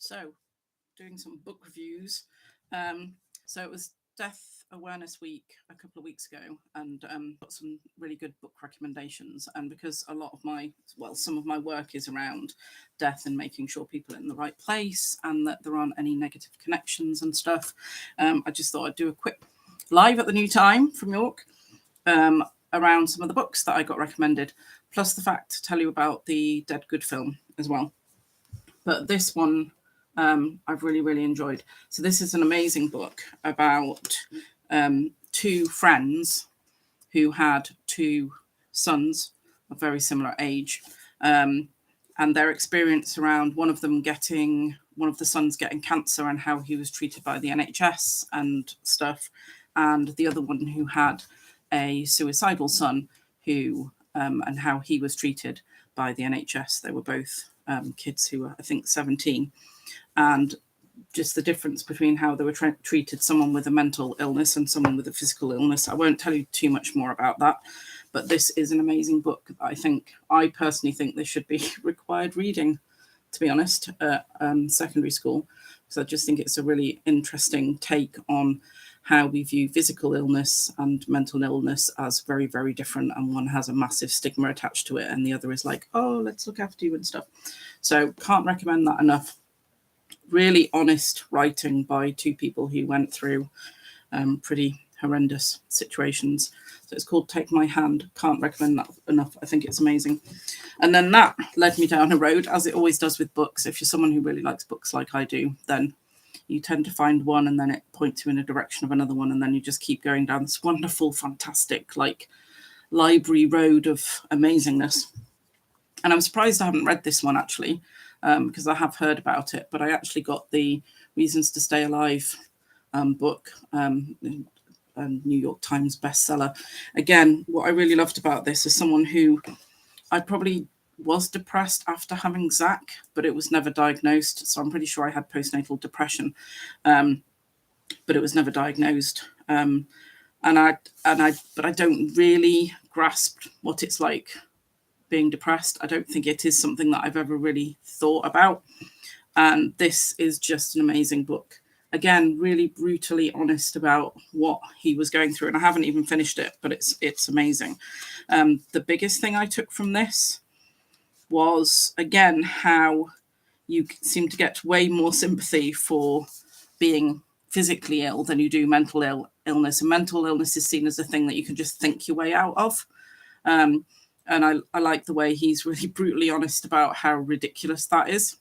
So, doing some book reviews. So it was Death Awareness Week a couple of weeks ago, and got some really good book recommendations. And because a lot of some of my work is around death and making sure people are in the right place and that there aren't any negative connections and stuff, I just thought I'd do a quick live at the New Time from York around some of the books that I got recommended, plus the fact to tell you about the Dead Good film as well. But this one I've really, really enjoyed. So this is an amazing book about two friends who had two sons of very similar age, and their experience around one of the sons getting cancer and how he was treated by the NHS and stuff, and the other one who had a suicidal son who and how he was treated by the NHS. They were both kids who were, I think, 17. And just the difference between how they were treated, someone with a mental illness and someone with a physical illness. I won't tell you too much more about that, but this is an amazing book. I personally think this should be required reading, to be honest, at secondary school, because I just think it's a really interesting take on how we view physical illness and mental illness as very, very different. And one has a massive stigma attached to it, and the other is like, oh, let's look after you and stuff. So can't recommend that enough. Really honest writing by two people who went through pretty horrendous situations. So it's called Take My Hand. Can't recommend that enough. I think it's amazing. And then that led me down a road, as it always does with books. If you're someone who really likes books like I do, then you tend to find one and then it points you in a direction of another one, and then you just keep going down this wonderful, fantastic, like library road of amazingness. And I'm surprised I haven't read this one actually, because I have heard about it, but I actually got the Reasons to Stay Alive book, New York Times bestseller. Again, what I really loved about this is someone who I probably was depressed after having Zach, but it was never diagnosed. So I'm pretty sure I had postnatal depression, but it was never diagnosed. But I don't really grasp what it's like being depressed. I don't think it is something that I've ever really thought about. And this is just an amazing book. Again, really brutally honest about what he was going through. And I haven't even finished it, but it's amazing. The biggest thing I took from this was, again, how you seem to get way more sympathy for being physically ill than you do mental illness. And mental illness is seen as a thing that you can just think your way out of. And I like the way he's really brutally honest about how ridiculous that is.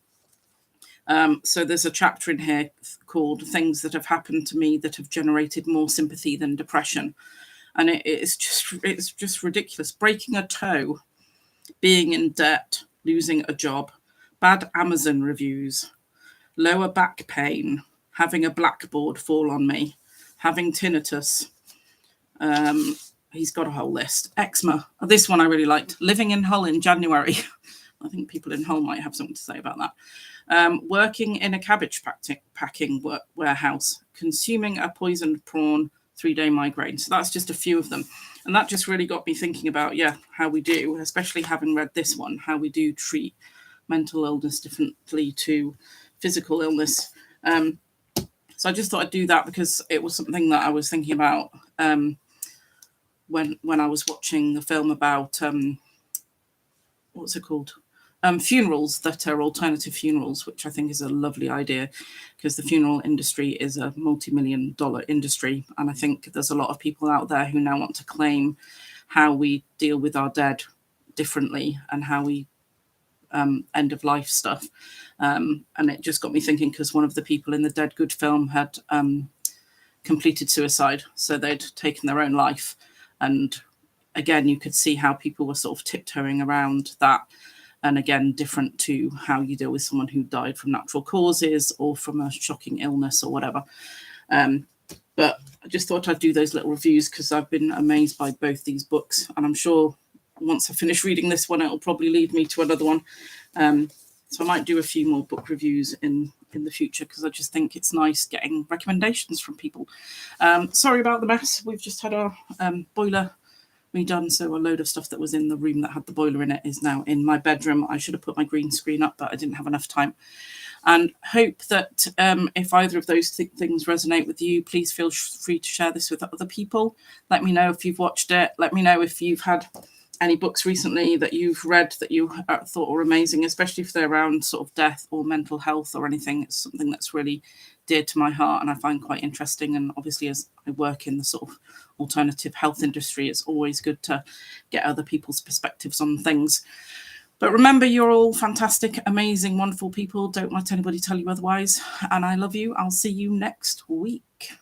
So there's a chapter in here called Things That Have Happened to Me That Have Generated More Sympathy Than Depression. And it's just ridiculous. Breaking a toe, being in debt, losing a job, bad Amazon reviews, lower back pain, having a blackboard fall on me, having tinnitus. He's got a whole list. Eczema. This one I really liked. Living in Hull in January. I think people in Hull might have something to say about that. Working in a cabbage packing warehouse. Consuming a poisoned prawn. 3-day migraine. So that's just a few of them. And that just really got me thinking about, how we do, especially having read this one, how we do treat mental illness differently to physical illness. So I just thought I'd do that because it was something that I was thinking about when I was watching the film about what's it called? Funerals that are alternative funerals, which I think is a lovely idea because the funeral industry is a multi-million-dollar industry. And I think there's a lot of people out there who now want to claim how we deal with our dead differently and how we end of life stuff. And it just got me thinking because one of the people in the Dead Good film had completed suicide. So they'd taken their own life. And again, you could see how people were sort of tiptoeing around that. And again, different to how you deal with someone who died from natural causes or from a shocking illness or whatever. But I just thought I'd do those little reviews because I've been amazed by both these books. And I'm sure once I finish reading this one, it'll probably lead me to another one. So I might do a few more book reviews in the future because I just think it's nice getting recommendations from people. Sorry about the mess. We've just had our boiler redone. So a load of stuff that was in the room that had the boiler in it is now in my bedroom. I should have put my green screen up, but I didn't have enough time. And hope that if either of those things resonate with you, please feel free to share this with other people. Let me know if you've watched it. Let me know if you've had any books recently that you've read that you thought were amazing, especially if they're around sort of death or mental health or anything. It's something that's really dear to my heart and I find quite interesting. And obviously, as I work in the sort of alternative health industry, it's always good to get other people's perspectives on things. But remember, you're all fantastic, amazing, wonderful people. Don't let anybody tell you otherwise. And I love you. I'll see you next week.